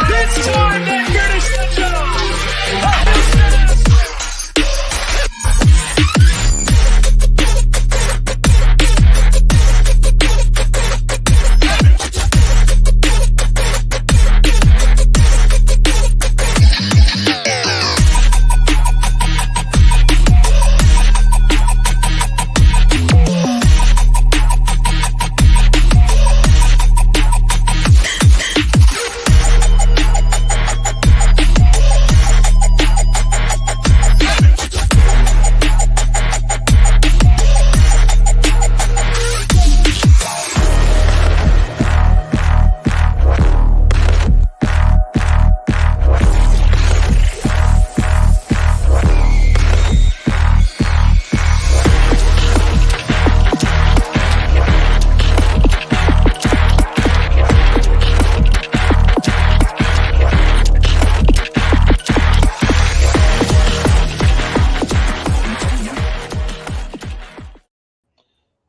It's time to finish the job.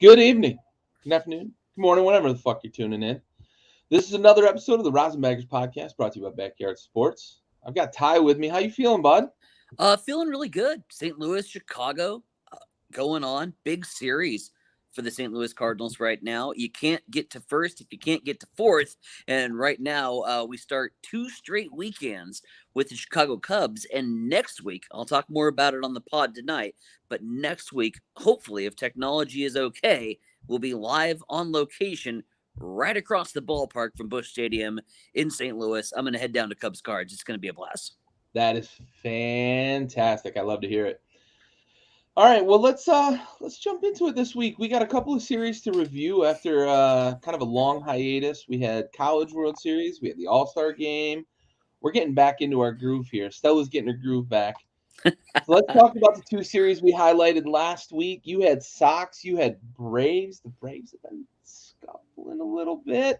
Good evening, good afternoon, good morning, whenever the fuck you're tuning in. This is another episode of the Rosinbaggers podcast brought to you by Backyard Sports. I've got Ty with me. How you feeling, bud? Feeling really good. St. Louis, Chicago, going on. Big series for the St. Louis Cardinals right now. You can't get to first if you can't get to fourth. And right now, we start 2 straight weekends with the Chicago Cubs. And next week, I'll talk more about it on the pod tonight. But next week, hopefully, if technology is okay, we'll be live on location right across the ballpark from Busch Stadium in St. Louis. I'm going to head down to Cubs Cards. It's going to be a blast. That is fantastic. I love to hear it. All right, well, let's jump into it this week. We got a couple of series to review after kind of a long hiatus. We had College World Series. We had the All-Star Game. We're getting back into our groove here. Stella's getting her groove back. So let's talk about the 2 series we highlighted last week. You had Sox. You had Braves. The Braves have been scuffling a little bit.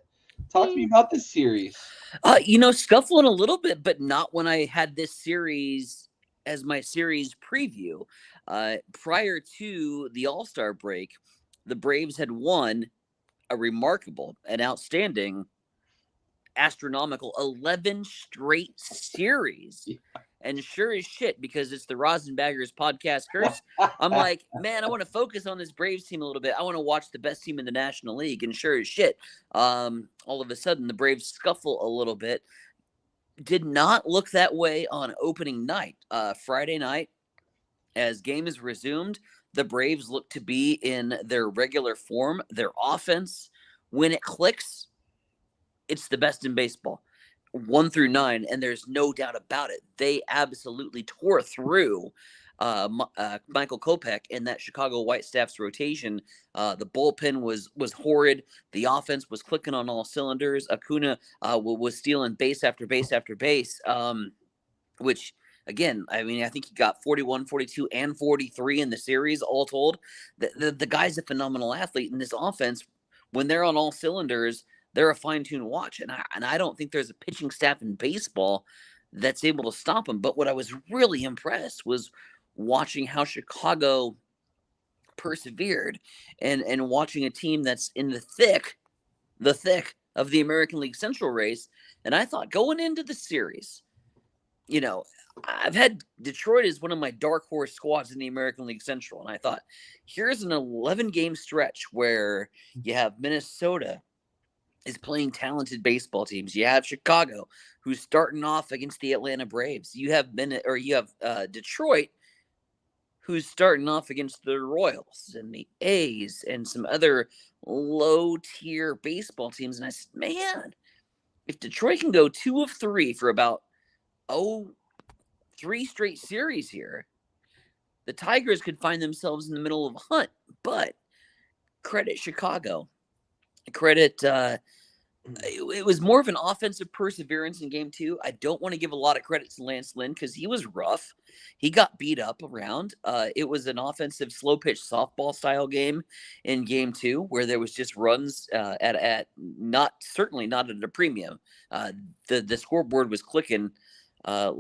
Talk to me about this series. Scuffling a little bit, but not when I had this series as my series preview. Prior to the All-Star break, the Braves had won a remarkable and outstanding astronomical 11 straight series. Yeah. And sure as shit, because it's the Rosinbaggers podcast curse, I'm like, man, I want to focus on this Braves team a little bit. I want to watch the best team in the National League. And sure as shit, all of a sudden, the Braves scuffle a little bit. Did not look that way on opening night. Friday night, as game is resumed, the Braves look to be in their regular form. Their offense, when it clicks, it's the best in baseball. 1 through 9, and there's no doubt about it. They absolutely tore through Michael Kopech and that Chicago White Staff's rotation. The bullpen was horrid. The offense was clicking on all cylinders. Acuna was stealing base after base after base, which, again, I mean, I think he got 41, 42, and 43 in the series all told. The guy's a phenomenal athlete, and this offense, when they're on all cylinders, they're a fine-tuned watch, and I don't think there's a pitching staff in baseball that's able to stop them. But what I was really impressed was watching how Chicago persevered and watching a team that's in the thick of the American League Central race. And I thought going into the series, I've had Detroit as one of my dark horse squads in the American League Central, and I thought, here's an 11-game stretch where you have Minnesota is playing talented baseball teams. You have Chicago, who's starting off against the Atlanta Braves. You have Detroit, who's starting off against the Royals and the A's and some other low-tier baseball teams. And I said, man, if Detroit can go 2 of 3 for about 3 straight series here, the Tigers could find themselves in the middle of a hunt. But credit Chicago. Credit, it was more of an offensive perseverance in game 2. I don't want to give a lot of credit to Lance Lynn because he was rough. He got beat up around. It was an offensive slow pitch softball style game in game 2 where there was just runs at certainly not at a premium. The scoreboard was clicking, like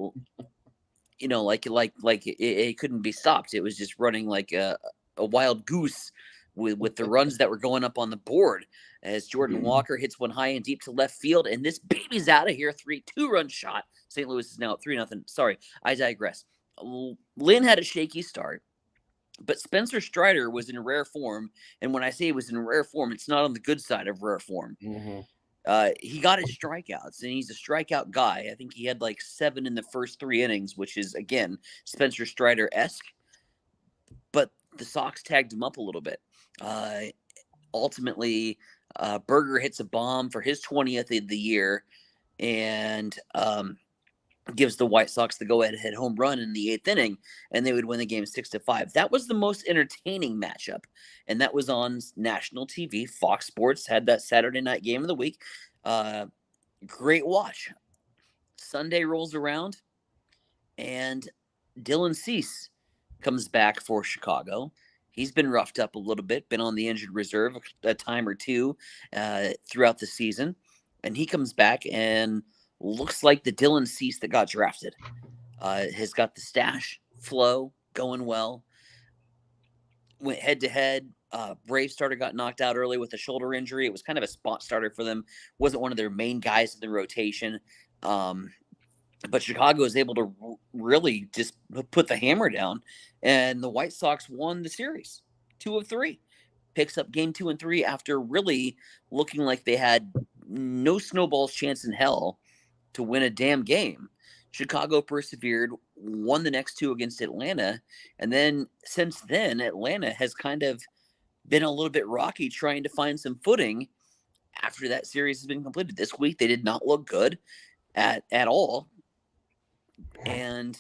it couldn't be stopped. It was just running like a wild goose with the runs that were going up on the board. as Jordan Walker hits one high and deep to left field, and this baby's out of here. 2-run shot. St. Louis is now up 3-0. Sorry, I digress. Lynn had a shaky start, but Spencer Strider was in rare form, and when I say he was in rare form, it's not on the good side of rare form. He got his strikeouts, and he's a strikeout guy. I think he had like 7 in the first 3 innings, which is, again, Spencer Strider-esque. But the Sox tagged him up a little bit. Ultimately, Berger hits a bomb for his 20th of the year and gives the White Sox the go-ahead home run in the 8th inning, and they would win the game 6-5. That was the most entertaining matchup, and that was on national TV. Fox Sports had that Saturday night game of the week. Great watch. Sunday rolls around, and Dylan Cease comes back for Chicago. He's been roughed up a little bit, been on the injured reserve a time or two throughout the season, and he comes back and looks like the Dylan Cease that got drafted. Has got the stash flow going well. Went head-to-head. Brave starter got knocked out early with a shoulder injury. It was kind of a spot starter for them. Wasn't one of their main guys in the rotation. But Chicago was able to really just put the hammer down, and the White Sox won the series, 2 of 3. Picks up game 2 and 3 after really looking like they had no snowball's chance in hell to win a damn game. Chicago persevered, won the next 2 against Atlanta, and then since then, Atlanta has kind of been a little bit rocky trying to find some footing after that series has been completed. This week, they did not look good at all. And,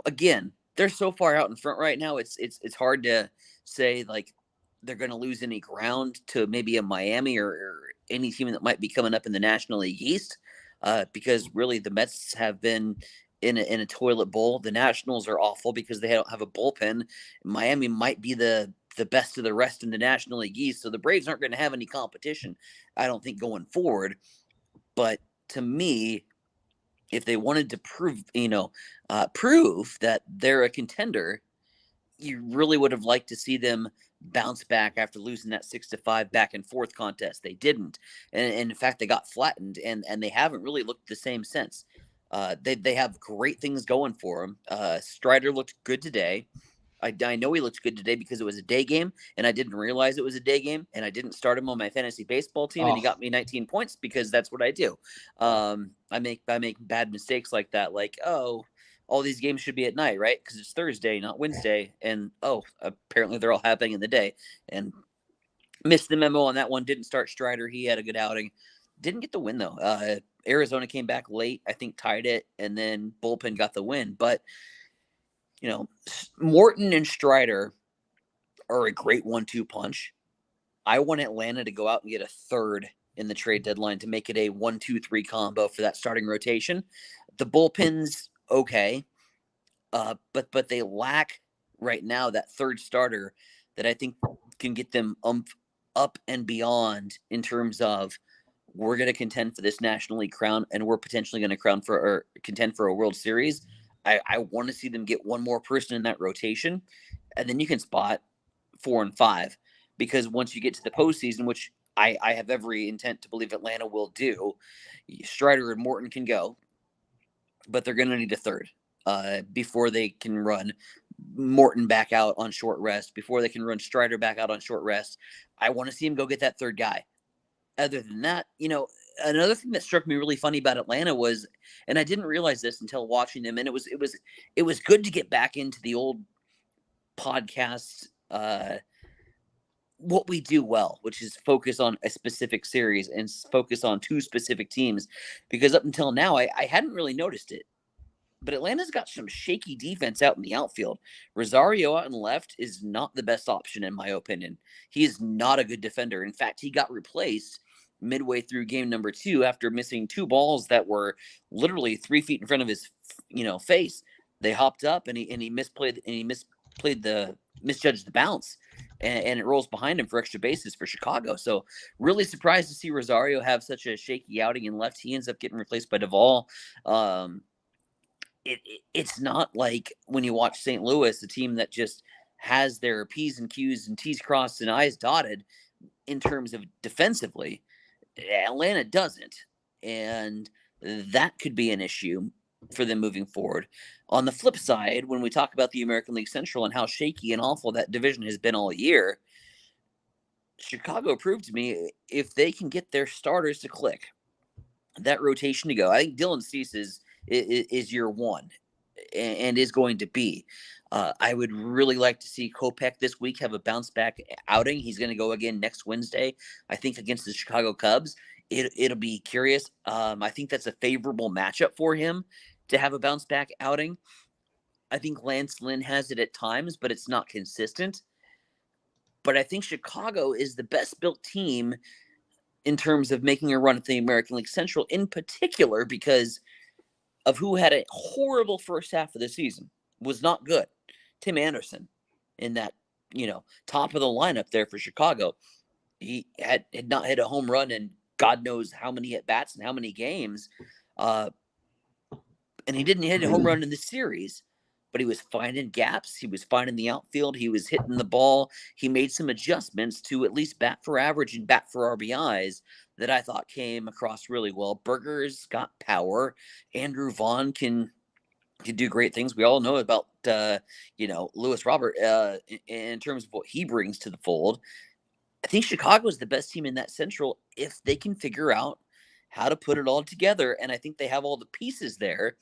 again, they're so far out in front right now. It's hard to say like they're going to lose any ground to maybe a Miami or any team that might be coming up in the National League East, because really the Mets have been in a toilet bowl. The Nationals are awful because they don't have a bullpen. Miami might be the best of the rest in the National League East, so the Braves aren't going to have any competition, I don't think, going forward. But to me, if they wanted to prove that they're a contender, you really would have liked to see them bounce back after losing that 6-5 back and forth contest. They didn't. And in fact, they got flattened, and they haven't really looked the same since. They have great things going for them. Strider looked good today. I know he looked good today because it was a day game, and I didn't realize it was a day game, and I didn't start him on my fantasy baseball team, and he got me 19 points because that's what I do. I make bad mistakes like that, like, all these games should be at night, right? Because it's Thursday, not Wednesday, and apparently they're all happening in the day, and missed the memo on that one. Didn't start Strider. He had a good outing. Didn't get the win, though. Arizona came back late, I think tied it, and then bullpen got the win, but Morton and Strider are a great 1-2 punch. I want Atlanta to go out and get a third in the trade deadline to make it a 1-2-3 combo for that starting rotation. The bullpen's okay, but they lack right now that third starter that I think can get them up and beyond in terms of we're going to contend for this National League crown, and we're potentially going to contend for a World Series. I want to see them get one more person in that rotation, and then you can spot 4 and 5, because once you get to the postseason, which I have every intent to believe Atlanta will do, Strider and Morton can go, but they're going to need a third before they can run Morton back out on short rest, before they can run Strider back out on short rest. I want to see him go get that third guy. Other than that, another thing that struck me really funny about Atlanta was, and I didn't realize this until watching them, and it was good to get back into the old podcasts, what we do well, which is focus on a specific series and focus on 2 specific teams, because up until now, I hadn't really noticed it. But Atlanta's got some shaky defense out in the outfield. Rosario out in left is not the best option, in my opinion. He is not a good defender. In fact, he got replaced midway through game number 2 after missing 2 balls that were literally 3 feet in front of his, face. They hopped up and he misjudged the bounce, and it rolls behind him for extra bases for Chicago. So really surprised to see Rosario have such a shaky outing in left. He ends up getting replaced by Duvall. It's not like when you watch St. Louis, a team that just has their P's and Q's and T's crossed and I's dotted. in terms of defensively. Atlanta doesn't. And that could be an issue for them moving forward. On the flip side, when we talk about the American League Central and how shaky and awful that division has been all year, Chicago proved to me if they can get their starters to click, that rotation to go. I think Dylan Cease is year one and is going to be. I would really like to see Kopech this week have a bounce back outing. He's going to go again next Wednesday, I think, against the Chicago Cubs. It'll be curious. I think that's a favorable matchup for him to have a bounce back outing. I think Lance Lynn has it at times, but it's not consistent. But I think Chicago is the best built team in terms of making a run at the American League Central, in particular because of who had a horrible first half of the season. Was not good. Tim Anderson in that, top of the lineup there for Chicago. He had not hit a home run in God knows how many at bats and how many games. And he didn't hit a home run in the series, but he was finding gaps. He was finding the outfield. He was hitting the ball. He made some adjustments to at least bat for average and bat for RBIs that I thought came across really well. Berger's got power. Andrew Vaughn can do great things. We all know about, Lewis Robert in terms of what he brings to the fold. I think Chicago is the best team in that Central if they can figure out how to put it all together. And I think they have all the pieces there.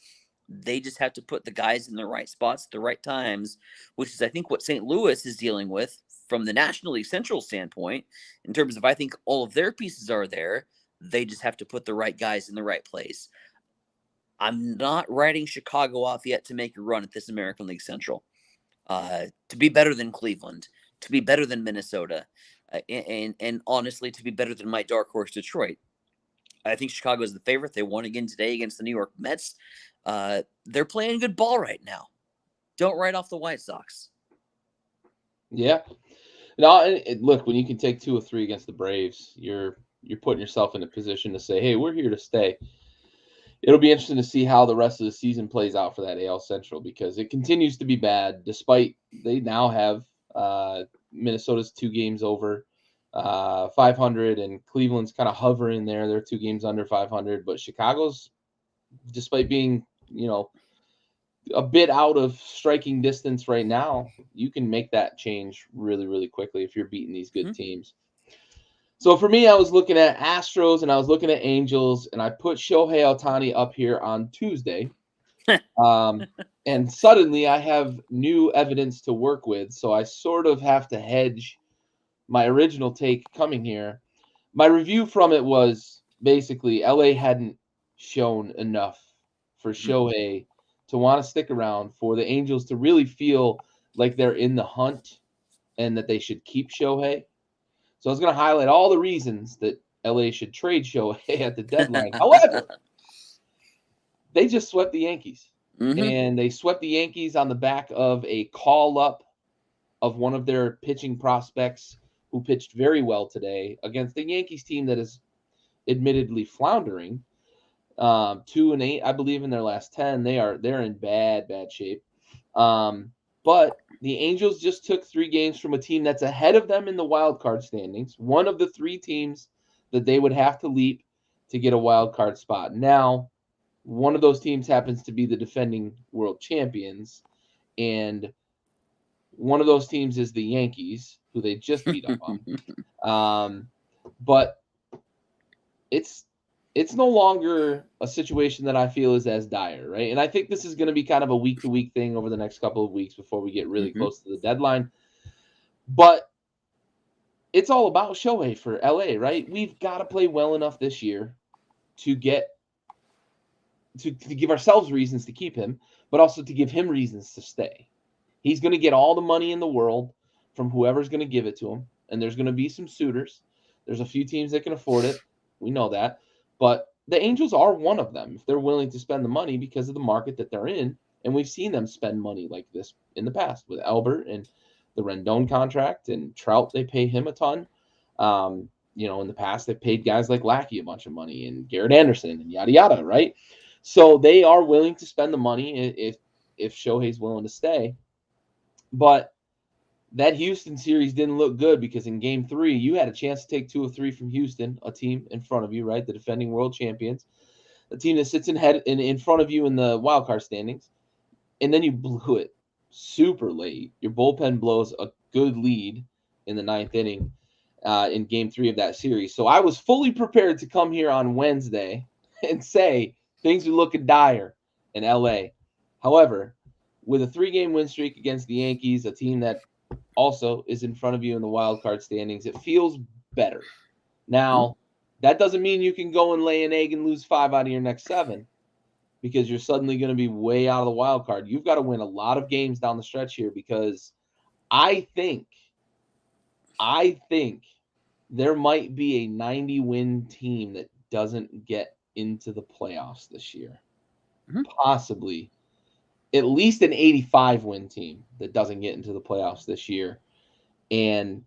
They just have to put the guys in the right spots at the right times, which is, I think, what St. Louis is dealing with from the National League Central standpoint, in terms of, I think all of their pieces are there. They just have to put the right guys in the right place. I'm not writing Chicago off yet to make a run at this American League Central, to be better than Cleveland, to be better than Minnesota, and honestly, to be better than my dark horse Detroit. I think Chicago is the favorite. They won again today against the New York Mets. They're playing good ball right now. Don't write off the White Sox. Yeah. No, look, when you can take 2 or 3 against the Braves, you're putting yourself in a position to say, hey, we're here to stay. It'll be interesting to see how the rest of the season plays out for that AL Central, because it continues to be bad, despite they now have Minnesota's 2 games over 500, and Cleveland's kind of hovering there. They're 2 games under 500, but Chicago's, despite being, a bit out of striking distance right now, you can make that change really, really quickly if you're beating these good teams. So for me, I was looking at Astros and I was looking at Angels, and I put Shohei Ohtani up here on Tuesday. And suddenly I have new evidence to work with, so I sort of have to hedge my original take coming here. My review from it was basically LA hadn't shown enough for Shohei to want to stick around, for the Angels to really feel like they're in the hunt and that they should keep Shohei. So I was going to highlight all the reasons that LA should trade Shohei at the deadline. However, they just swept the Yankees. And they swept the Yankees on the back of a call-up of one of their pitching prospects who pitched very well today against the Yankees team that is admittedly floundering. 2-8, I believe, in their last 10. They're in bad shape. But the Angels just took 3 games from a team that's ahead of them in the wild card standings, one of the 3 teams that they would have to leap to get a wild card spot. Now, one of those teams happens to be the defending world champions, and one of those teams is the Yankees, who they just beat up on. But it's no longer a situation that I feel is as dire, right? And I think this is going to be kind of a week-to-week thing over the next couple of weeks before we get really close to the deadline. But it's all about Shohei for LA, right? We've got to play well enough this year to get to give ourselves reasons to keep him, but also to give him reasons to stay. He's going to get all the money in the world from whoever's going to give it to him, and there's going to be some suitors. There's a few teams that can afford it. We know that. But the Angels are one of them if they're willing to spend the money because of the market that they're in. And we've seen them spend money like this in the past with Albert and the Rendon contract, and Trout, they pay him a ton. In the past, they've paid guys like Lackey a bunch of money, and Garrett Anderson and yada, yada, right? So they are willing to spend the money if Shohei's willing to stay. But that Houston series didn't look good because in game 3, you had a chance to take 2 of 3 from Houston, a team in front of you, right? The defending world champions, a team that sits in front of you in the wild card standings, and then you blew it super late. Your bullpen blows a good lead in the 9th inning in game 3 of that series. So I was fully prepared to come here on Wednesday and say things are looking dire in LA. However, with a 3-game win streak against the Yankees, a team that also is in front of you in the wild card standings, it feels better. Now, that doesn't mean you can go and lay an egg and lose 5 out of your next 7 because you're suddenly going to be way out of the wild card. You've got to win a lot of games down the stretch here because I think there might be a 90-win team that doesn't get into the playoffs this year. Possibly at least an 85-win team that doesn't get into the playoffs this year. And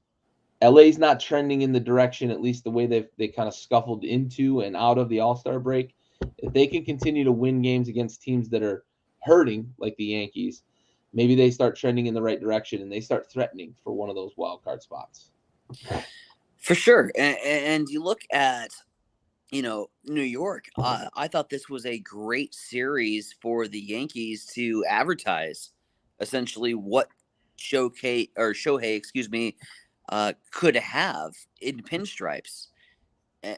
LA's not trending in the direction, at least the way they kind of scuffled into and out of the All-Star break. If they can continue to win games against teams that are hurting, like the Yankees, maybe they start trending in the right direction and they start threatening for one of those wild card spots. For sure. And you look at, New York. I thought this was a great series for the Yankees to advertise essentially what Shohei, could have in pinstripes.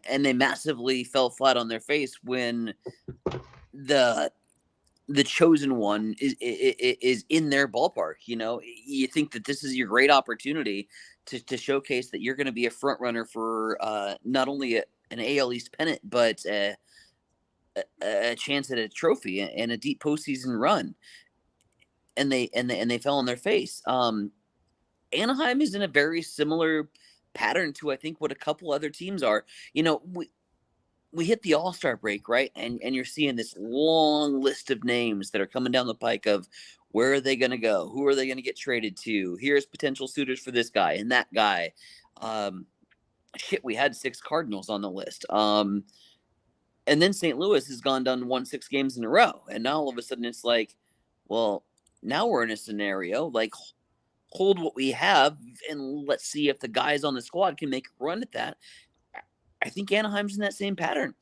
And they massively fell flat on their face when the chosen one is in their ballpark. You think that this is your great opportunity to showcase that you're going to be a front runner for not only an AL East pennant, but a chance at a trophy and a deep postseason run. And they fell on their face. Anaheim is in a very similar pattern to, I think, what a couple other teams are. We hit the All-Star break, right? And you're seeing this long list of names that are coming down the pike of where are they going to go? Who are they going to get traded to? Here's potential suitors for this guy and that guy. We had 6 Cardinals on the list. And then St. Louis has won 6 games in a row. And now all of a sudden it's like, well, now we're in a scenario like hold what we have and let's see if the guys on the squad can make a run at that. I think Anaheim's in that same pattern.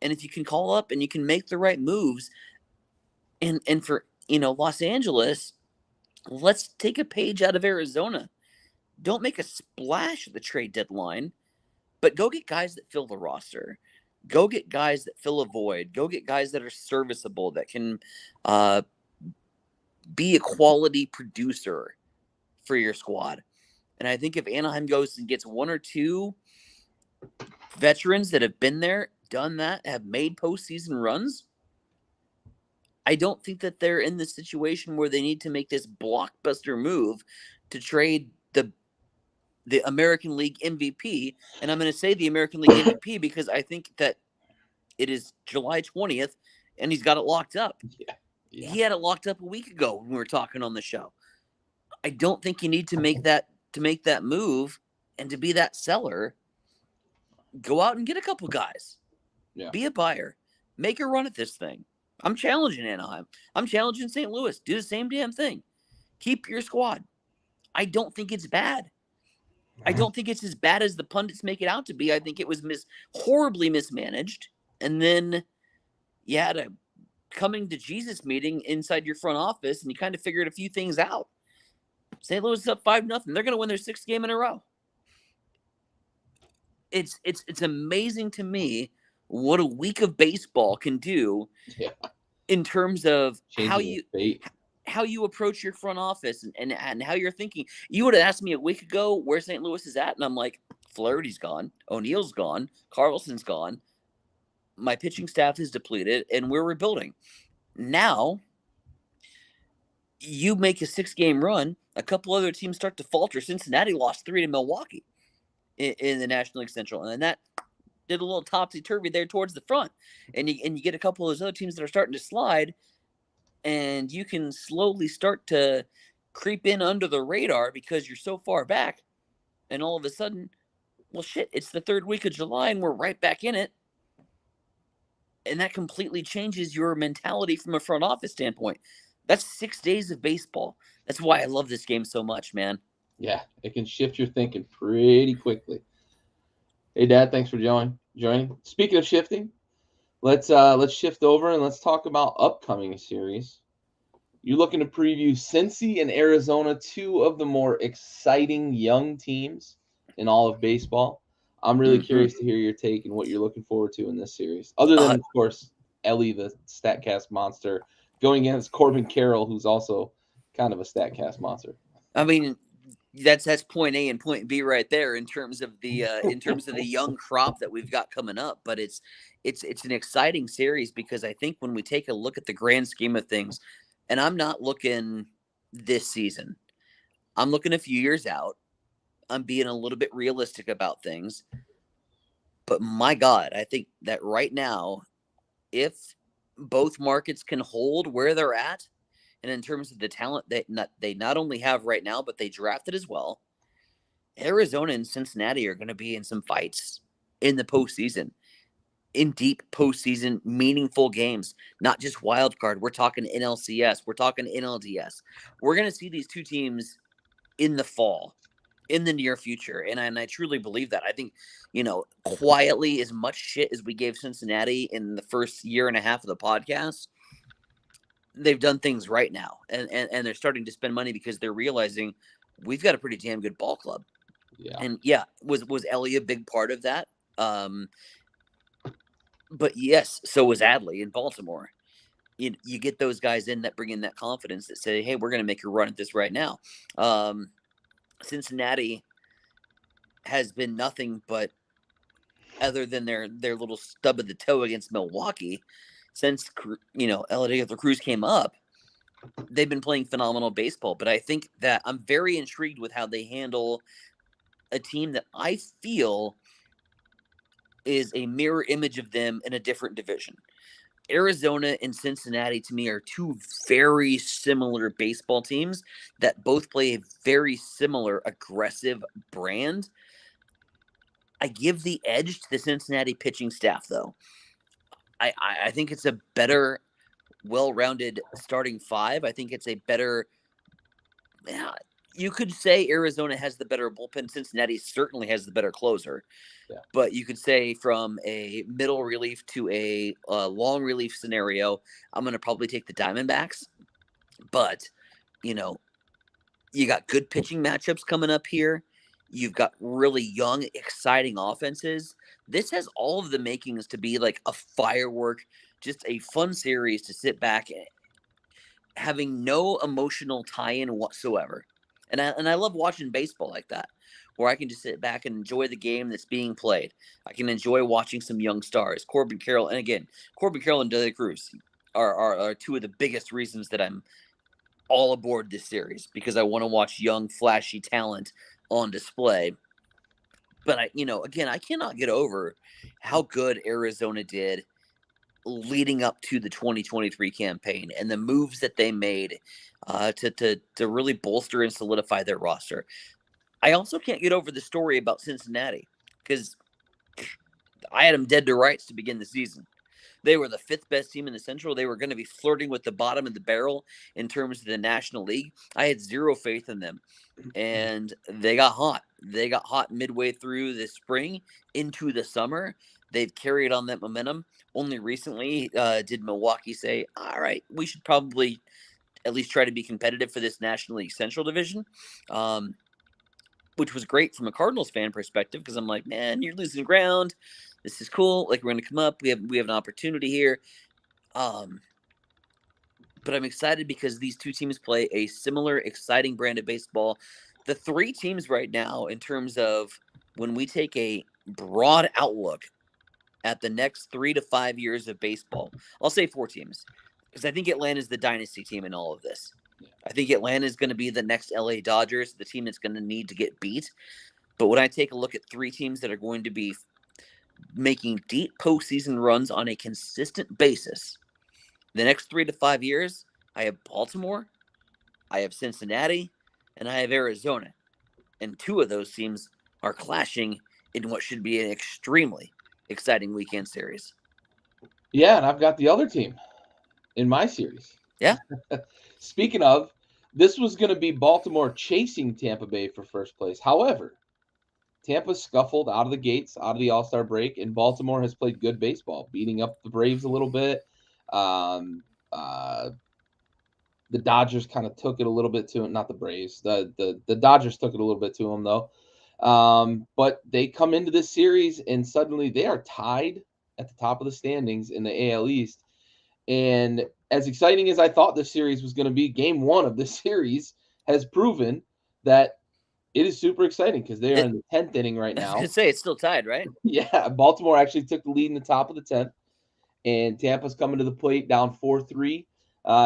And if you can call up and you can make the right moves and for, Los Angeles, let's take a page out of Arizona. Don't make a splash at the trade deadline, but go get guys that fill the roster. Go get guys that fill a void. Go get guys that are serviceable, that can be a quality producer for your squad. And I think if Anaheim goes and gets 1 or 2 veterans that have been there, done that, have made postseason runs, I don't think that they're in the situation where they need to make this blockbuster move to trade the American League MVP. And I'm going to say the American League MVP because I think that it is July 20th and he's got it locked up. Yeah. He had it locked up a week ago when we were talking on the show. I don't think you need to make that move and to be that seller. Go out and get a couple guys. Yeah. Be a buyer. Make a run at this thing. I'm challenging Anaheim. I'm challenging St. Louis. Do the same damn thing. Keep your squad. I don't think it's bad. I don't think it's as bad as the pundits make it out to be. I think it was horribly mismanaged. And then you had a coming to Jesus meeting inside your front office and you kind of figured a few things out. St. Louis is up 5-0. They're going to win their 6th game in a row. It's amazing to me what a week of baseball can do in terms of how you approach your front office and how you're thinking. You would have asked me a week ago where St. Louis is at, and I'm like, Flaherty's gone, O'Neill's gone, Carlson's gone, my pitching staff is depleted, and we're rebuilding. Now, you make a 6-game run, a couple other teams start to falter. Cincinnati lost 3 to Milwaukee in the National League Central, and that did a little topsy-turvy there towards the front. And you get a couple of those other teams that are starting to slide, and you can slowly start to creep in under the radar because you're so far back, and all of a sudden, well, shit, it's the 3rd week of July, and we're right back in it. And that completely changes your mentality from a front office standpoint. That's 6 days of baseball. That's why I love this game so much, man. Yeah, it can shift your thinking pretty quickly. Hey, Dad, thanks for joining. Speaking of shifting, let's shift over and let's talk about upcoming series. You're looking to preview Cincy and Arizona, two of the more exciting young teams in all of baseball. I'm really curious to hear your take and what you're looking forward to in this series. Other than, of course, Ellie, the StatCast monster, going against Corbin Carroll, who's also kind of a StatCast monster. I mean, that's point A and point B right there in terms of the young crop that we've got coming up. But it's an exciting series because I think when we take a look at the grand scheme of things, and I'm not looking this season, I'm looking a few years out. I'm being a little bit realistic about things. But my God, I think that right now, if both markets can hold where they're at, and in terms of the talent that they not only have right now, but they drafted as well, Arizona and Cincinnati are going to be in some fights in the postseason, in deep postseason, meaningful games, not just wild card. We're talking NLCS. We're talking NLDS. We're going to see these two teams in the fall, in the near future. And I truly believe that. I think, quietly, as much shit as we gave Cincinnati in the first year and a half of the podcast, they've done things right now. And they're starting to spend money because they're realizing we've got a pretty damn good ball club. Yeah. And was Ellie a big part of that? But yes, so was Adley in Baltimore. You get those guys in that bring in that confidence that say, hey, we're going to make a run at this right now. Cincinnati has been nothing but, other than their little stub of the toe against Milwaukee, since Ellie the Cruz came up, they've been playing phenomenal baseball. But I think that I'm very intrigued with how they handle a team that I feel is a mirror image of them in a different division. Arizona and Cincinnati, to me, are two very similar baseball teams that both play a very similar aggressive brand. I give the edge to the Cincinnati pitching staff, though. I think it's a better, well-rounded starting five. I think it's a better. You could say Arizona has the better bullpen. Cincinnati certainly has the better closer. Yeah. But you could say from a middle relief to a long relief scenario, I'm going to probably take the Diamondbacks. But, you got good pitching matchups coming up here. You've got really young, exciting offenses. This has all of the makings to be like a firework, just a fun series to sit back having no emotional tie-in whatsoever. And I love watching baseball like that, where I can just sit back and enjoy the game that's being played. I can enjoy watching some young stars. Corbin Carroll and Dela Cruz are two of the biggest reasons that I'm all aboard this series, because I want to watch young, flashy talent on display. But I cannot get over how good Arizona did leading up to the 2023 campaign and the moves that they made to really bolster and solidify their roster. I also can't get over the story about Cincinnati, because I had them dead to rights to begin the season. They were the fifth best team in the Central. They were going to be flirting with the bottom of the barrel in terms of the National League. I had zero faith in them, and they got hot. They got hot midway through the spring into the summer. They've carried on that momentum. Only recently did Milwaukee say, all right, we should probably at least try to be competitive for this National League Central division, which was great from a Cardinals fan perspective, because I'm like, man, you're losing ground. This is cool. Like, we're going to come up. We have an opportunity here. But I'm excited because these two teams play a similar, exciting brand of baseball. The three teams right now, in terms of when we take a broad outlook at the next 3 to 5 years of baseball, I'll say four teams, because I think Atlanta is the dynasty team in all of this. I think Atlanta is going to be the next LA Dodgers, the team that's going to need to get beat. But when I take a look at three teams that are going to be making deep postseason runs on a consistent basis, the next 3 to 5 years, I have Baltimore, I have Cincinnati, and I have Arizona. And two of those teams are clashing in what should be an extremely exciting weekend series. Yeah, and I've got the other team in my series. Yeah. Speaking of, This was going to be Baltimore chasing Tampa Bay for first place. However, Tampa scuffled out of the gates, out of the All-Star break, and Baltimore has played good baseball, beating up the Braves a little bit. The Dodgers kind of took it a little bit to him. Not the Braves. The Dodgers took it a little bit to him, though. But they come into this series, and suddenly they are tied at the top of the standings in the AL East. And as exciting as I thought this series was going to be, game one of this series has proven that it is super exciting because they are in the 10th inning right I was now. going to say, it's still tied, right? Yeah, Baltimore actually took the lead in the top of the 10th, and Tampa's coming to the plate down 4-3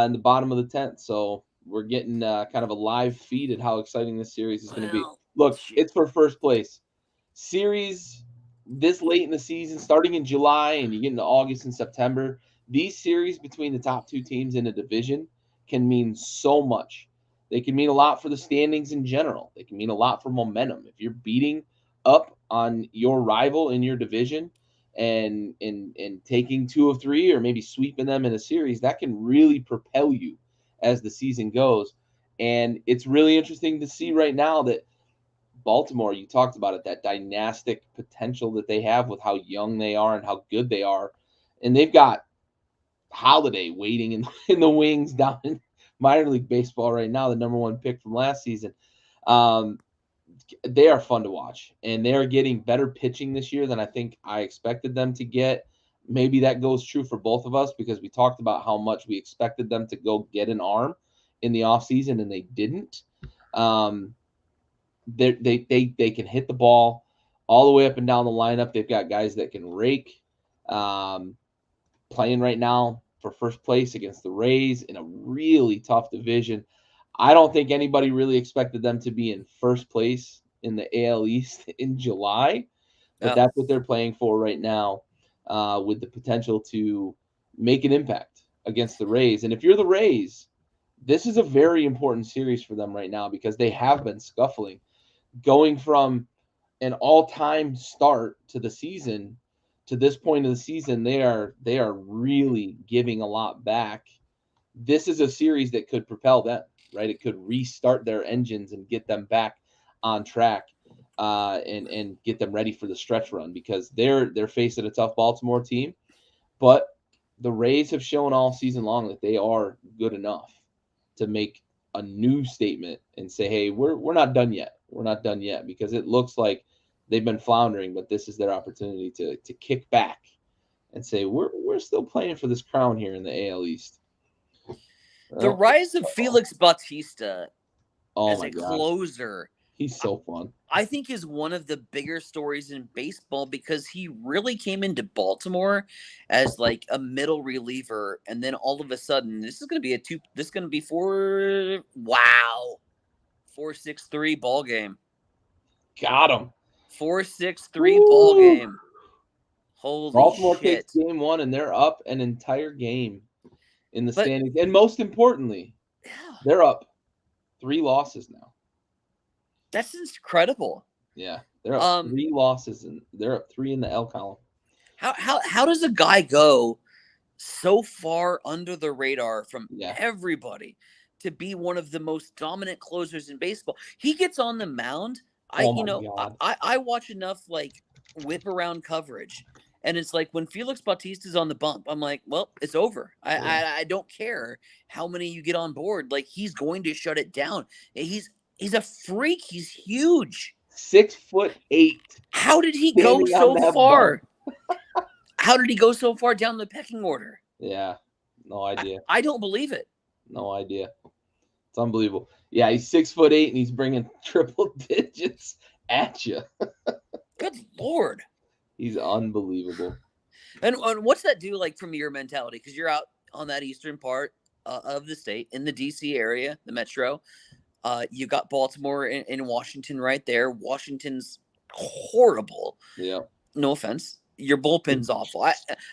in the bottom of the 10th. So we're getting kind of a live feed at how exciting this series is going to be. Look, it's for first place. Series this late in the season, starting in July, and you get into August and September, these series between the top two teams in a division can mean so much. They can mean a lot for the standings in general. They can mean a lot for momentum. If you're beating up on your rival in your division and taking 2 of 3 or maybe sweeping them in a series, that can really propel you as the season goes. And it's really interesting to see right now that Baltimore, you talked about it, that dynastic potential that they have with how young they are and how good they are. And they've got Holiday waiting in the wings down in minor league baseball right now, the number 1 pick from last season. They are fun to watch, and they are getting better pitching this year than I think I expected them to get. Maybe that goes true for both of us because we talked about how much we expected them to go get an arm in the offseason, and they didn't. They can hit the ball all the way up and down the lineup. They've got guys that can rake. Playing right now for first place against the Rays in a really tough division. I don't think anybody really expected them to be in first place in the AL East in July, but that's what they're playing for right now, with the potential to make an impact against the Rays. And if you're the Rays, this is a very important series for them right now because they have been scuffling. Going from an all-time start to the season to this point of the season, they are really giving a lot back. This is a series that could propel them, right? It could restart their engines and get them back on track, and get them ready for the stretch run because they're facing a tough Baltimore team, but the Rays have shown all season long that they are good enough to make a new statement and say, hey, we're not done yet. We're not done yet because it looks like they've been floundering, but this is their opportunity to kick back and say we're still playing for this crown here in the AL East. The rise of Felix Bautista as a closer, he's so fun. I think is one of the bigger stories in baseball because he really came into Baltimore as like a middle reliever, and then all of a sudden, this is going to be 4-6-3 ball game. Got him. 4-6-3 ball game. Holy Baltimore shit. takes game 1 and they're up an entire game in the standings. And most importantly, they're up 3 losses now. That's incredible. Yeah, they're up 3 losses and they're up 3 in the L column. How does a guy go so far under the radar from everybody to be one of the most dominant closers in baseball? He gets on the mound. I watch enough like whip around coverage, and it's like when Felix Bautista's on the bump, I'm like, well, it's over. I don't care how many you get on board. Like, he's going to shut it down. He's a freak. He's huge. 6'8". How did he go so far? How did he go so far down the pecking order? Yeah, no idea. I don't believe it. No idea. It's unbelievable. Yeah, he's 6'8" and he's bringing triple digits at you. Good Lord. He's unbelievable. And what's that do like from your mentality? Because you're out on that eastern part of the state in the D.C. area, the metro. You got Baltimore and Washington right there. Washington's horrible. Yeah. No offense. Your bullpen's awful.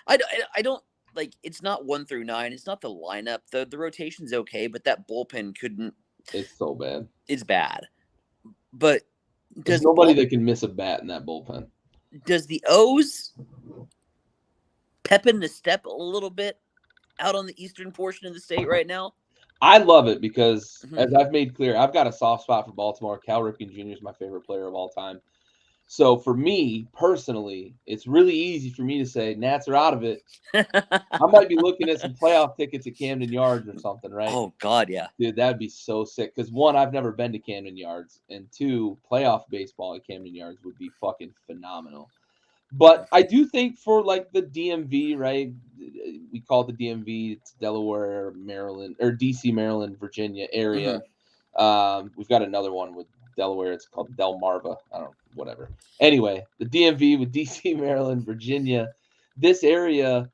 I don't like. It's not 1 through 9. It's not the lineup. The rotation's okay, but that bullpen couldn't. It's so bad. It's bad. But there's nobody that can miss a bat in that bullpen. Does the O's pep in the step a little bit out on the eastern portion of the state right now? I love it because, Mhm. as I've made clear, I've got a soft spot for Baltimore. Cal Ripken Jr. is my favorite player of all time. So for me personally, it's really easy for me to say Nats are out of it. I might be looking at some playoff tickets at Camden Yards or something, right? Oh God, yeah. Dude, that'd be so sick. Because one, I've never been to Camden Yards, and two, playoff baseball at Camden Yards would be fucking phenomenal. But I do think for like the DMV, right? We call it the DMV. It's Delaware, Maryland, or DC, Maryland, Virginia area. Mhm. We've got another one with Delaware. It's called Delmarva. I don't know, whatever. Anyway, the DMV with DC, Maryland, Virginia. This area,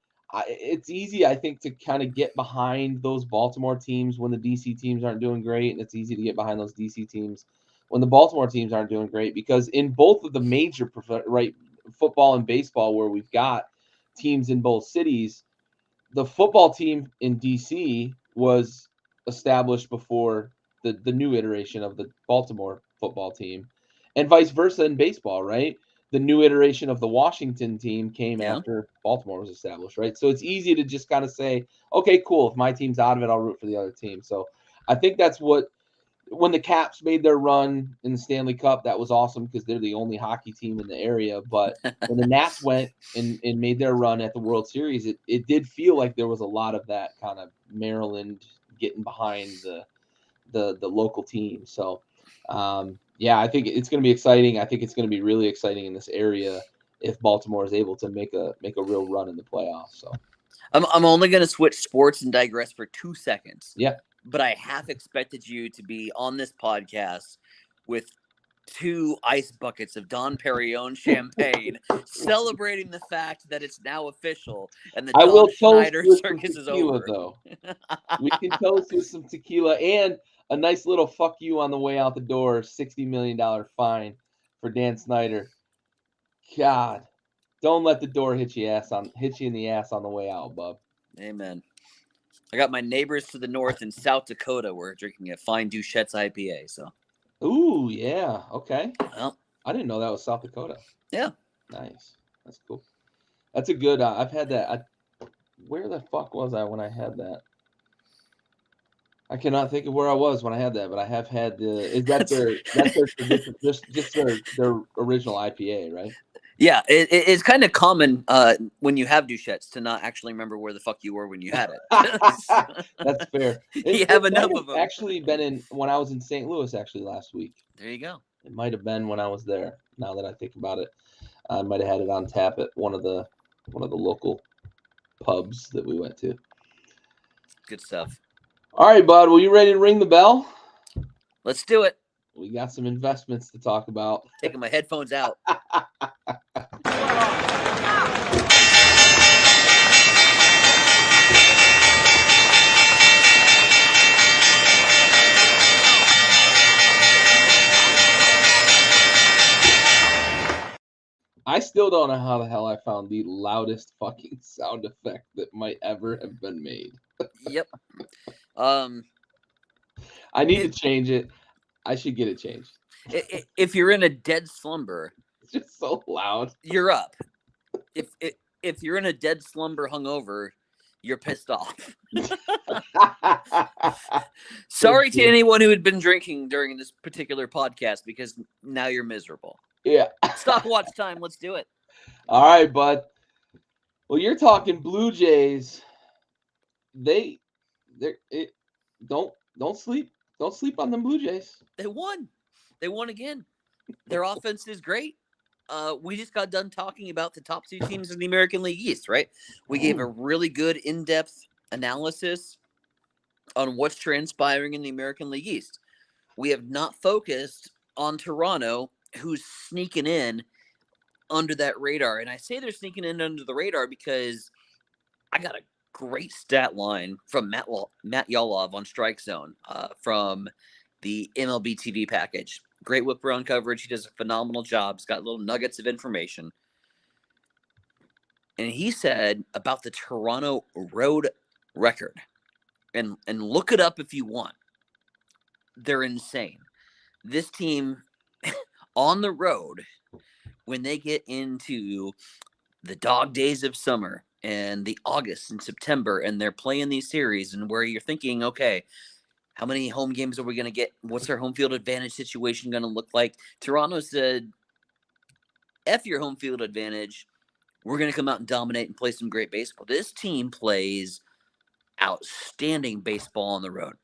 it's easy, I think, to kind of get behind those Baltimore teams when the DC teams aren't doing great, and it's easy to get behind those DC teams when the Baltimore teams aren't doing great because in both of the major right football and baseball where we've got teams in both cities, the football team in DC was established before the new iteration of the Baltimore football team, and vice versa in baseball, right? The new iteration of the Washington team came Yeah. after Baltimore was established, right? So it's easy to just kind of say, okay, cool. If my team's out of it, I'll root for the other team. So I think that's what when the Caps made their run in the Stanley Cup, that was awesome because they're the only hockey team in the area. But when the Nats went and made their run at the World Series, it did feel like there was a lot of that kind of Maryland getting behind the local team. So yeah, I think it's going to be exciting. I think it's going to be really exciting in this area if Baltimore is able to make a real run in the playoffs. So I'm only going to switch sports and digress for 2 seconds. yeah. But I half expected you to be on this podcast with 2 ice buckets of Don Perignon champagne, celebrating the fact that it's now official and the I Don will toast Schneider with some circus is tequila over. though. We can toast with some tequila and a nice little fuck you on the way out the door. $60 million fine for Dan Snyder. God, don't let the door hit you in the ass on the way out, bub. Amen. I got my neighbors to the north in South Dakota. We're drinking a fine Duchette's IPA. So, Ooh, yeah, okay. well, I didn't know that was South Dakota. yeah. Nice, that's cool. That's a good. I've had that. Where the fuck was I when I had that? I cannot think of where I was when I had that, but I have had the. Is that that's their tradition? Just their original IPA, right? Yeah, it's kind of common when you have Duchette's to not actually remember where the fuck you were when you had it. That's fair. You It have might enough have of them. actually been in when I was in St. Louis actually last week. There you go. It might have been when I was there. Now that I think about it, I might have had it on tap at one of the local pubs that we went to. Good stuff. All right, bud. Well, you ready to ring the bell? Let's do it. We got some investments to talk about. Taking my headphones out. I still don't know how the hell I found the loudest fucking sound effect that might ever have been made. Yep. I need to change it. I should get it changed. If you're in a dead slumber, It's just so loud. you're up. If you're in a dead slumber hungover, you're pissed off. Sorry to anyone who had been drinking during this particular podcast because now you're miserable. Yeah. Stopwatch time. Let's do it. All right, bud. Well, you're talking Blue Jays. Don't sleep. Don't sleep on them Blue Jays. They won. They won again. Their offense is great. We just got done talking about the top 2 teams in the American League East, right? We gave a really good in-depth analysis on what's transpiring in the American League East. We have not focused on Toronto, who's sneaking in under that radar. And I say they're sneaking in under the radar because I got a great stat line from Matt Yalov on Strike Zone from the MLB TV package. Great whip around coverage. He does a phenomenal job. He's got little nuggets of information. And he said about the Toronto road record, and look it up if you want. They're insane. This team on the road, when they get into the dog days of summer, and the August and September, and they're playing these series, and where you're thinking, okay, how many home games are we going to get? What's our home field advantage situation going to look like? Toronto said, F your home field advantage. We're going to come out and dominate and play some great baseball. This team plays outstanding baseball on the road.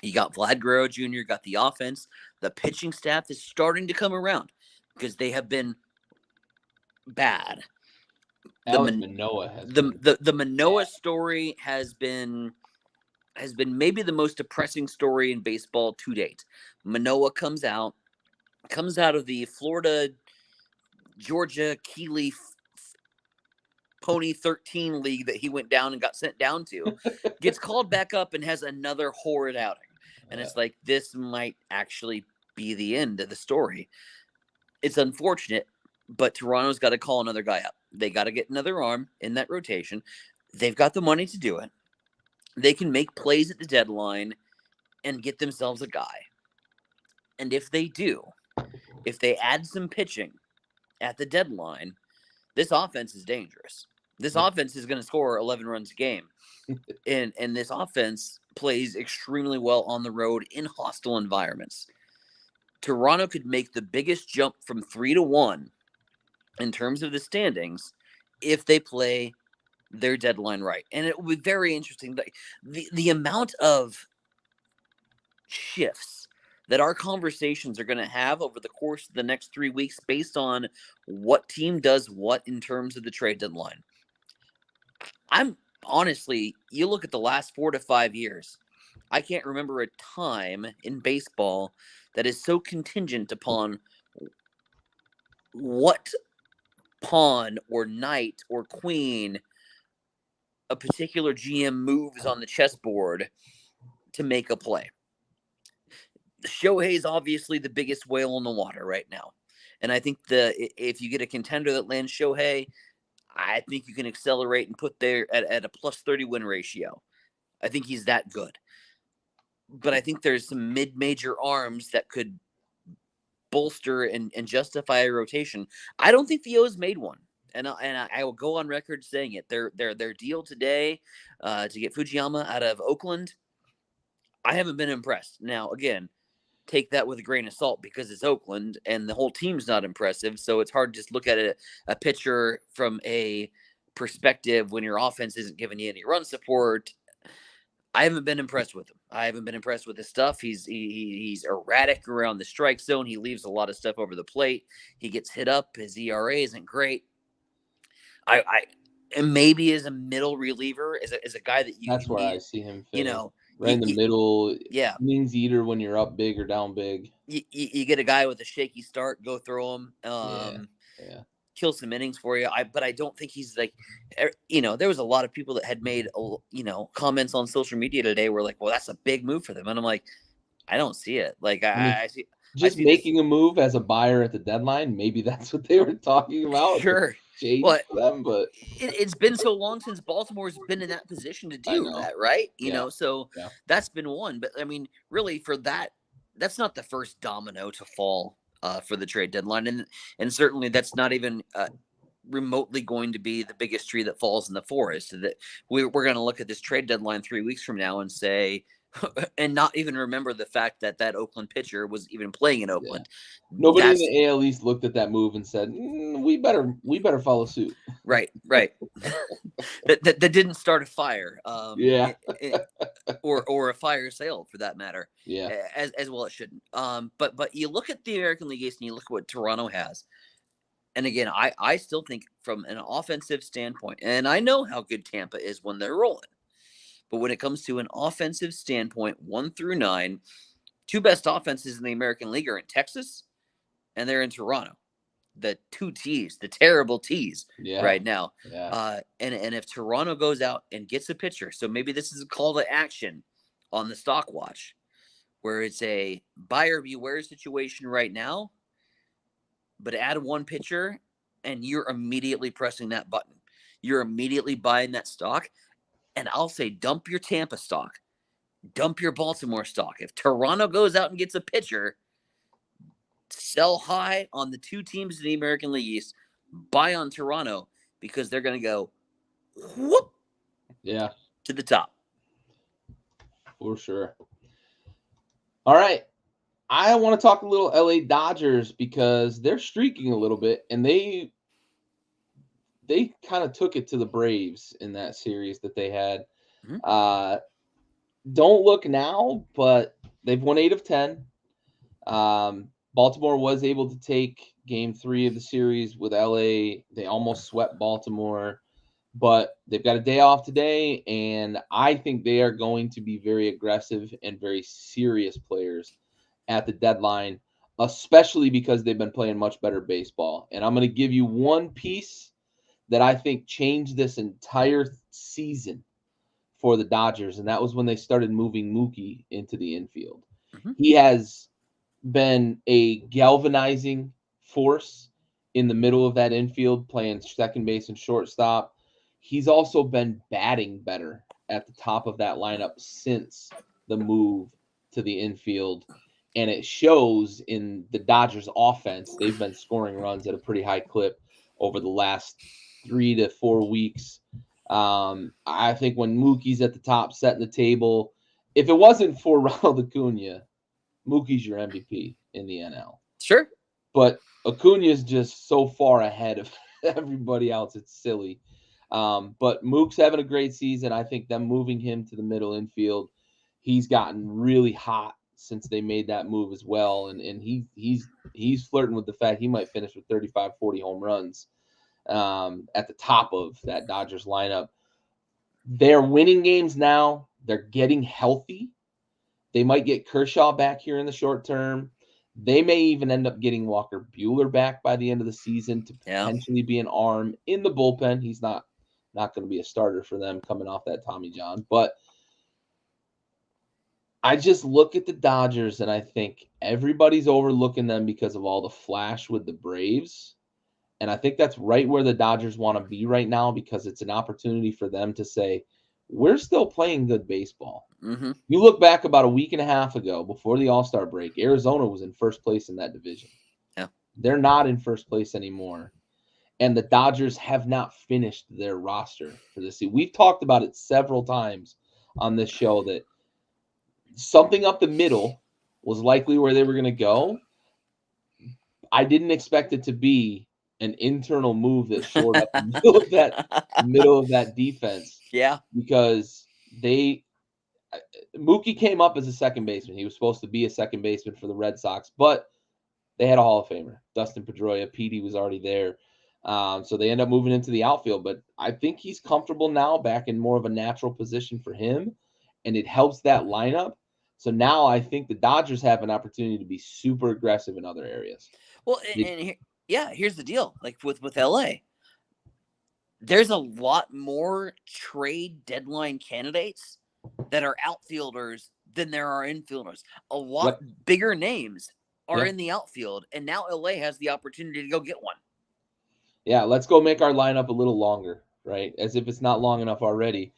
You got Vlad Guerrero Jr., got the offense. The pitching staff is starting to come around because they have been bad. Alex Manoah has the Manoah story has been maybe the most depressing story in baseball to date. Manoah comes out of the Florida Georgia Keeley Pony 13 league that he went down and got sent down to, gets called back up and has another horrid outing. And it's like, this might actually be the end of the story. It's unfortunate, but Toronto's got to call another guy up. They got to get another arm in that rotation. They've got the money to do it. They can make plays at the deadline and get themselves a guy. And if they do, if they add some pitching at the deadline, this offense is dangerous. This offense is going to score 11 runs a game. And this offense plays extremely well on the road in hostile environments. Toronto could make the biggest jump from 3-1 in terms of the standings if they play their deadline right. And it will be very interesting. The amount of shifts that our conversations are going to have over the course of the next 3 weeks based on what team does what in terms of the trade deadline. I'm honestly, you look at the last 4 to 5 years, I can't remember a time in baseball that is so contingent upon what pawn or knight or queen a particular GM moves on the chessboard to make a play. Shohei's obviously the biggest whale in the water right now. And I think if you get a contender that lands Shohei, I think you can accelerate and put there at a plus 30 win ratio. I think he's that good. But I think there's some mid-major arms that could bolster and justify a rotation. I don't think the O's made one. And I will go on record saying it. Their deal today to get Fujiyama out of Oakland, I haven't been impressed. Now, again, take that with a grain of salt because it's Oakland and the whole team's not impressive. So it's hard to just look at a pitcher from a perspective when your offense isn't giving you any run support. I haven't been impressed with him. I haven't been impressed with his stuff. He's erratic around the strike zone. He leaves a lot of stuff over the plate. He gets hit up. His ERA isn't great. And maybe as a middle reliever, as a guy that that's where I see him fit. You know, right in the middle. Yeah, means eater when you're up big or down big. You get a guy with a shaky start, go throw him. Yeah. Kill some innings for you. But I don't think he's like, there was a lot of people that had made, comments on social media today were like, well, that's a big move for them. And I'm like, I don't see it. Like, I see. Just making a move as a buyer at the deadline, maybe that's what they were talking about. Sure. For them, but it's been so long since Baltimore's been in that position to do that, right? So that's been one. But I mean, really, for that's not the first domino to fall for the trade deadline, and certainly that's not even remotely going to be the biggest tree that falls in the forest. That we're going to look at this trade deadline 3 weeks from now and say, and not even remember the fact that Oakland pitcher was even playing in Oakland. Yeah. Nobody in the AL East looked at that move and said, "We better follow suit." Right. that didn't start a fire. Or a fire sale for that matter. Yeah. As well it shouldn't. But you look at the American League East and you look at what Toronto has. And again, I still think from an offensive standpoint, and I know how good Tampa is when they're rolling. But when it comes to an offensive standpoint, 1 through 9, two best offenses in the American League are in Texas and they're in Toronto. The two T's, the terrible T's right now. Yeah. And if Toronto goes out and gets a pitcher, so maybe this is a call to action on the stock watch, where it's a buyer beware situation right now, but add one pitcher and you're immediately pressing that button. You're immediately buying that stock. And I'll say, dump your Tampa stock, dump your Baltimore stock. If Toronto goes out and gets a pitcher, sell high on the two teams in the American League East, buy on Toronto, because they're going to go, whoop, Yeah, to the top. for sure. All right. I want to talk a little LA Dodgers because they're streaking a little bit, and they kind of took it to the Braves in that series that they had. Mhm. Don't look now, but they've won 8 of 10. Baltimore was able to take game 3 of the series with LA. They almost swept Baltimore, but they've got a day off today, and I think they are going to be very aggressive and very serious players at the deadline, especially because they've been playing much better baseball. And I'm going to give you one piece that I think changed this entire season for the Dodgers, and that was when they started moving Mookie into the infield. Mhm. He has been a galvanizing force in the middle of that infield, playing second base and shortstop. He's also been batting better at the top of that lineup since the move to the infield. And it shows in the Dodgers offense. They've been scoring runs at a pretty high clip over the last 3 to 4 weeks. I think when Mookie's at the top setting the table, if it wasn't for Ronald Acuna, Mookie's your MVP in the NL. Sure. But Acuna is just so far ahead of everybody else. It's silly. But Mook's having a great season. I think them moving him to the middle infield, he's gotten really hot since they made that move as well. And he's flirting with the fact he might finish with 35, 40 home runs at the top of that Dodgers lineup. They're winning games now. They're getting healthy. They might get Kershaw back here in the short term. They may even end up getting Walker Buehler back by the end of the season to potentially be an arm in the bullpen. He's not going to be a starter for them coming off that Tommy John. But I just look at the Dodgers and I think everybody's overlooking them because of all the flash with the Braves. And I think that's right where the Dodgers want to be right now because it's an opportunity for them to say, we're still playing good baseball. Mm-hmm. You look back about a week and a half ago before the All-Star break, Arizona was in first place in that division. Yeah. They're not in first place anymore. And the Dodgers have not finished their roster for this season. We've talked about it several times on this show that something up the middle was likely where they were going to go. I didn't expect it to be an internal move that shored up the middle of that defense. Yeah. Because Mookie came up as a second baseman. He was supposed to be a second baseman for the Red Sox, but they had a Hall of Famer, Dustin Pedroia. Petey was already there. So they end up moving into the outfield. But I think he's comfortable now, back in more of a natural position for him, and it helps that lineup. So now I think the Dodgers have an opportunity to be super aggressive in other areas. Well, here's the deal. Like with LA, there's a lot more trade deadline candidates that are outfielders than there are infielders. A lot bigger names are in the outfield, and now LA has the opportunity to go get one. Yeah, let's go make our lineup a little longer, right? As if it's not long enough already.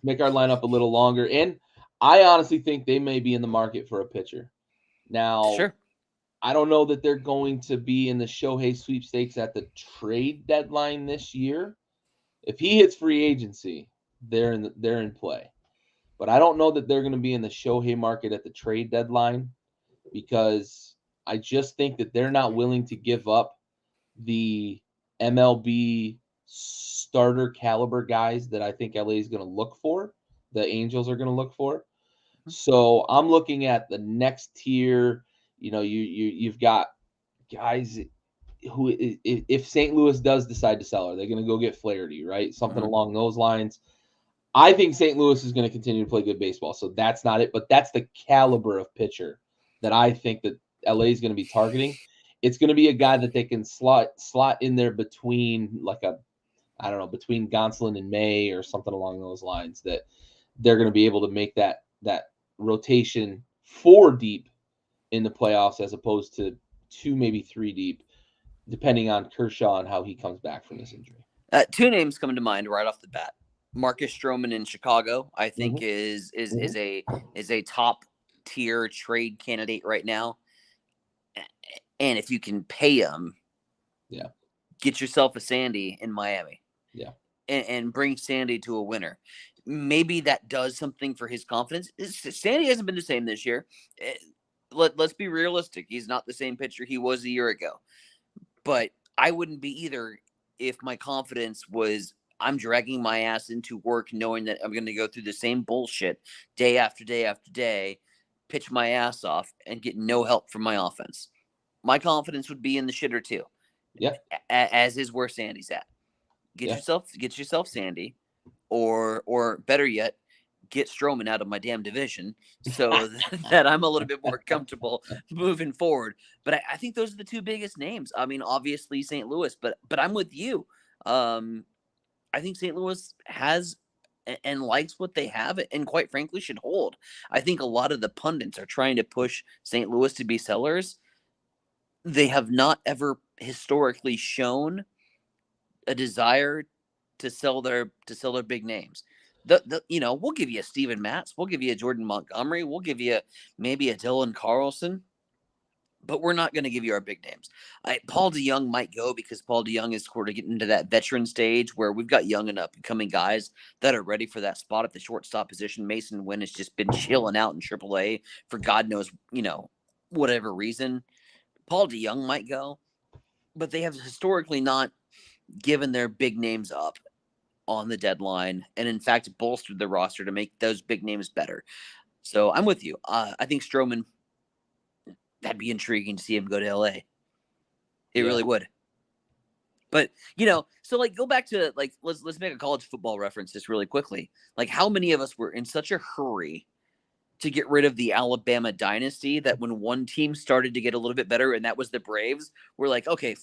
Make our lineup a little longer. And I honestly think they may be in the market for a pitcher. Now, Sure. I don't know that they're going to be in the Shohei sweepstakes at the trade deadline this year. If he hits free agency, they're in play. But I don't know that they're going to be in the Shohei market at the trade deadline because I just think that they're not willing to give up the MLB starter caliber guys that I think LA is going to look for, the Angels are going to look for. So I'm looking at the next tier. You know, you've got guys who, if St. Louis does decide to sell, are they going to go get Flaherty, right? Something along those lines. I think St. Louis is going to continue to play good baseball, so that's not it. But that's the caliber of pitcher that I think that LA is going to be targeting. It's going to be a guy that they can slot in there between between Gonsolin and May or something along those lines, that they're going to be able to make that rotation 4 deep in the playoffs as opposed to 2, maybe 3 deep, depending on Kershaw and how he comes back from this injury. 2 names come to mind right off the bat. Marcus Stroman in Chicago, I think, is a top tier trade candidate right now. And if you can pay him, yeah, get yourself a Sandy in Miami. Yeah. and bring Sandy to a winner. Maybe that does something for his confidence. Sandy hasn't been the same this year. Let's be realistic. He's not the same pitcher he was a year ago. But I wouldn't be either if my confidence was I'm dragging my ass into work knowing that I'm going to go through the same bullshit day after day after day, pitch my ass off, and get no help from my offense. My confidence would be in the shitter too. Yeah. As is where Sandy's at. Get yourself Sandy, or better yet, get Stroman out of my damn division so that I'm a little bit more comfortable moving forward. But I think those are the two biggest names. I mean, obviously St. Louis, but I'm with you. I think St. Louis has and likes what they have, and quite frankly should hold. I think a lot of the pundits are trying to push St. Louis to be sellers. They have not ever historically shown a desire to sell their big names. We'll give you a Steven Matz, we'll give you a Jordan Montgomery, we'll give you maybe a Dylan Carlson, but we're not going to give you our big names. Paul DeYoung might go because Paul DeYoung is sort of getting into that veteran stage where we've got young and up and coming guys that are ready for that spot at the shortstop position. Mason Wynn has just been chilling out in AAA for God knows, whatever reason. Paul DeYoung might go, but they have historically not given their big names up on the deadline, and in fact bolstered the roster to make those big names better. So I'm with you. I think Stroman, that'd be intriguing to see him go to LA. It really would. But so go back to let's make a college football reference just really quickly. Like, how many of us were in such a hurry to get rid of the Alabama dynasty that when one team started to get a little bit better, and that was the Braves, we're like, okay,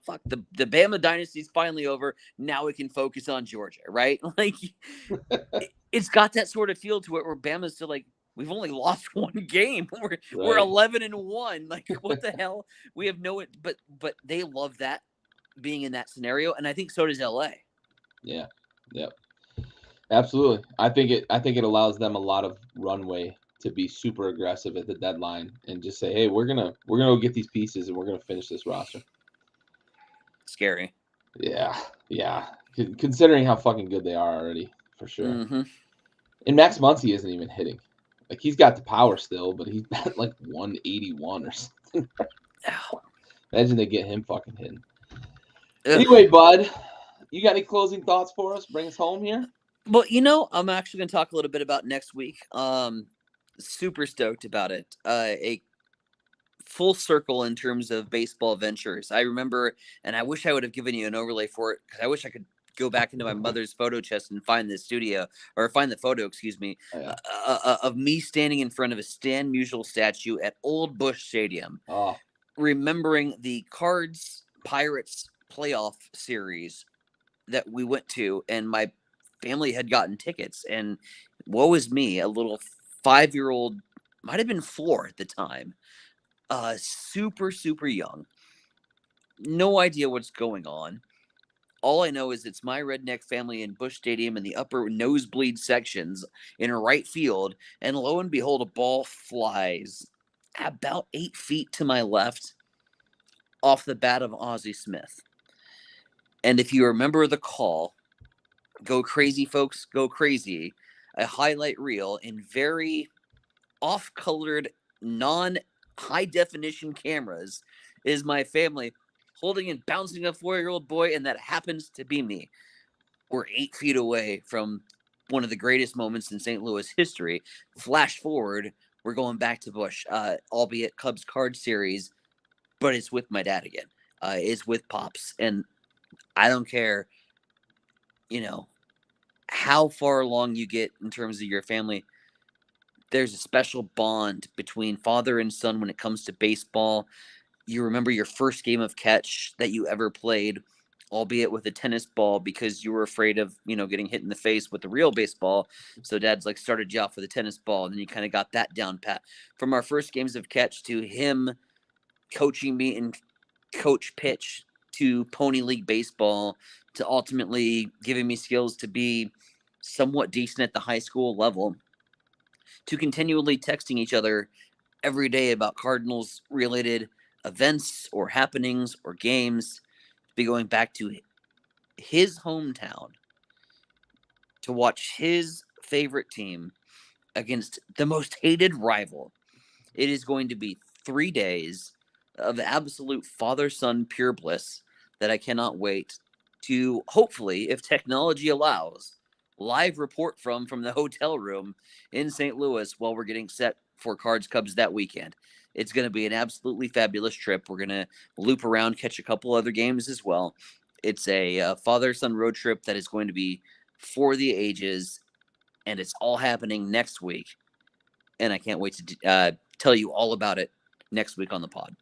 fuck, the Bama dynasty's finally over. Now we can focus on Georgia, right? Like, it's got that sort of feel to it where Bama's still like, we've only lost one game. We're 11-1. Like, what the hell? We have but they love that, being in that scenario, and I think so does LA. Yeah. Yep. Absolutely. I think it allows them a lot of runway to be super aggressive at the deadline and just say, hey, we're gonna go get these pieces and we're gonna finish this roster. Scary. Yeah. Considering how fucking good they are already, for sure. Mm-hmm. And Max Muncy isn't even hitting. Like, he's got the power still, but he's at like 181 or something. Imagine they get him fucking hitting. Ugh. Anyway, bud, you got any closing thoughts for us? Bring us home here. Well, I'm actually going to talk a little bit about next week. Super stoked about it. A full circle in terms of baseball ventures. I remember, and I wish I would have given you an overlay for it, because I wish I could go back into my mother's photo chest and find the photo, of me standing in front of a Stan Musial statue at Old Busch Stadium, remembering the Cards Pirates playoff series that we went to, and my family had gotten tickets, and woe is me, a little 5-year-old, might have been 4 at the time, super, super young, no idea what's going on. All I know is it's my redneck family in Busch Stadium in the upper nosebleed sections in right field, and lo and behold, a ball flies about 8 feet to my left off the bat of Ozzie Smith. And if you remember the call, go crazy, folks, go crazy, a highlight reel in very off-colored, non-high-definition cameras is my family holding and bouncing a 4-year-old boy, and that happens to be me. We're 8 feet away from one of the greatest moments in St. Louis history. Flash forward, we're going back to Busch, albeit Cubs card series, but it's with my dad again. It's with Pops, and I don't care, how far along you get in terms of your family. There's a special bond between father and son when it comes to baseball. You remember your first game of catch that you ever played, albeit with a tennis ball, because you were afraid of, getting hit in the face with the real baseball. So dad's started you off with a tennis ball, and then you kind of got that down pat. From our first games of catch to him coaching me in coach pitch to Pony League baseball to ultimately giving me skills to be somewhat decent at the high school level, to continually texting each other every day about Cardinals related events or happenings or games, to be going back to his hometown to watch his favorite team against the most hated rival. It is going to be 3 days of absolute father-son pure bliss that I cannot wait to, hopefully, if technology allows, live report from the hotel room in St. Louis while we're getting set for Cards Cubs that weekend. It's going to be an absolutely fabulous trip. We're going to loop around, catch a couple other games as well. It's a father-son road trip that is going to be for the ages, and it's all happening next week. And I can't wait to tell you all about it next week on the pod.